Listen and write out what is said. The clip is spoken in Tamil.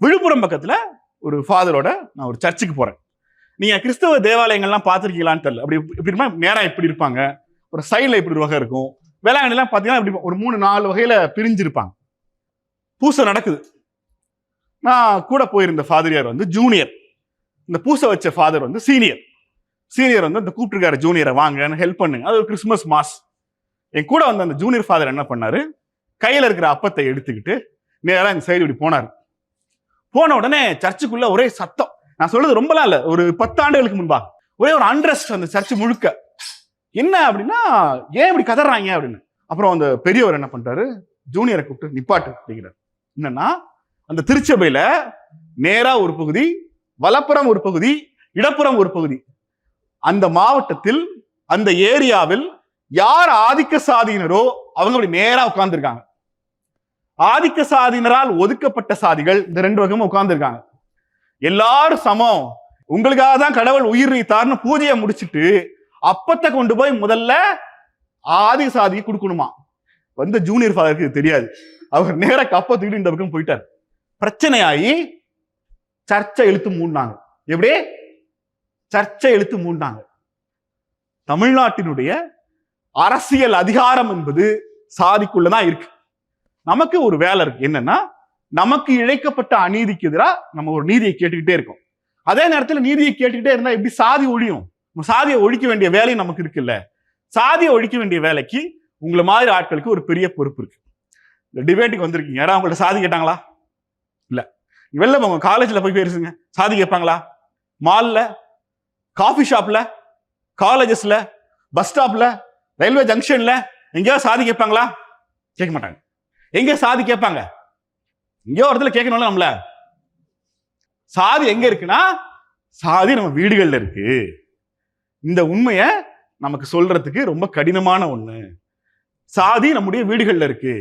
விழுப்புரம் பக்கத்துல ஒரு ஃபாதரோட நான் ஒரு சர்ச்சுக்கு போறேன். நீங்க கிறிஸ்தவ தேவாலயங்கள்லாம் பார்த்துருக்கீங்களான்னு தெரியல. அப்படி இப்படி நேரா இப்படி இருப்பாங்க, ஒரு சைட்ல இப்படி ஒரு வகை இருக்கும். வேளாங்கண்ணிலாம் பார்த்தீங்கன்னா இப்படி ஒரு 3-4 வகையில பிரிஞ்சிருப்பாங்க. பூசை நடக்குது. நான் கூட போயிருந்த ஃபாதரியார் வந்து ஜூனியர், இந்த பூசை வச்ச ஃபாதர் வந்து சீனியர். சீனியர் வந்து இந்த கூப்பிட்டுருக்காரு ஜூனியரை, வாங்க ஹெல்ப் பண்ணுங்க. அது ஒரு கிறிஸ்துமஸ் மாஸ். என் கூட வந்து அந்த ஜூனியர் ஃபாதர் என்ன பண்ணாரு, கையில இருக்கிற அப்பத்தை எடுத்துக்கிட்டு நேரா இந்த சைடு இப்படி போனாரு. போன உடனே சர்ச்சுக்குள்ள ஒரே சத்தம். நான் சொல்றது ரொம்பலாம் இல்ல, ஒரு 10 ஆண்டுகளுக்கு முன்பா ஒரே ஒரு அண்ட்ரஸ்ட் அந்த சர்ச்சு முழுக்க. என்ன அப்படின்னா, ஏன் இப்படி கதறாங்க அப்படின்னு. அப்புறம் அந்த பெரியவர் என்ன பண்றாரு, ஜூனியரை கூப்பிட்டு நிப்பாட்டு அப்படிங்கிறார். என்னன்னா, அந்த திருச்சபையில நேரா ஒரு பகுதி, வலப்புறம் ஒரு பகுதி, இடப்புறம் ஒரு பகுதி. அந்த மாவட்டத்தில், அந்த ஏரியாவில் யார் ஆதிக்க சாதியினரோ அவங்க அப்படி நேரா உட்கார்ந்துருக்காங்க. ஆதிக்க சாதியினரால் ஒதுக்கப்பட்ட சாதிகள் இந்த 2 வகமும் உட்கார்ந்துருக்காங்க. எல்லாரும் சமம், உங்களுக்காக தான் கடவுள் உயிர் நீத்தார்னு பூஜையை முடிச்சுட்டு அப்பத்தை கொண்டு போய் முதல்ல ஆதி சாதிக்கு கொடுக்கணுமா. வந்து ஜூனியர் ஃபாதருக்கு தெரியாது. அவர் நேர கப்பத்துக்கிட்டு இந்த பக்கம் போயிட்டார். பிரச்சனையாகி சர்ச்சை இழுத்து மூடினாங்க. எப்படி சர்ச்சை இழுத்து மூடினாங்க. தமிழ்நாட்டினுடைய அரசியல் அதிகாரம் என்பது சாதிக்குள்ளதான் இருக்கு. நமக்கு ஒரு வேலை இருக்கு. என்னன்னா, நமக்கு இழைக்கப்பட்ட அநீதிக்கு எதிராக நம்ம ஒரு நீதியை கேட்டுக்கிட்டே இருக்கோம். அதே நேரத்தில் நீதியை கேட்டுக்கிட்டே இருந்தா எப்படி சாதி ஒழியும்? சாதியை ஒழிக்க வேண்டிய வேலை நமக்கு இருக்குல்ல. சாதியை ஒழிக்க வேண்டிய வேலைக்கு உங்களை மாதிரி ஆட்களுக்கு ஒரு பெரிய பொறுப்பு இருக்கு. இந்த டிபேட்டுக்கு வந்திருக்கீங்க, யாராவது உங்கள்ட்ட சாதி கேட்டாங்களா? இல்ல. வெளில உங்க காலேஜ்ல போய் பேசுங்க, சாதி கேட்பாங்களா? மால்ல, காஃபி ஷாப்ல, காலேஜஸ்ல, பஸ் ஸ்டாப்ல, ரயில்வே ஜங்ஷன்ல எங்கேயாவது சாதி கேட்பாங்களா? கேட்க மாட்டாங்க. எங்க சாதி கேட்பாங்க? எங்கேயோ இடத்துல கேட்கணும்ல. நம்மள சாதி எங்க இருக்குன்னா, சாதி நம்ம வீடுகள்ல இருக்கு. இந்த உண்மையை நமக்கு சொல்றதுக்கு ரொம்ப கடினமான ஒண்ணு. சாதி நம்முடைய வீடுகள்ல இருக்கு.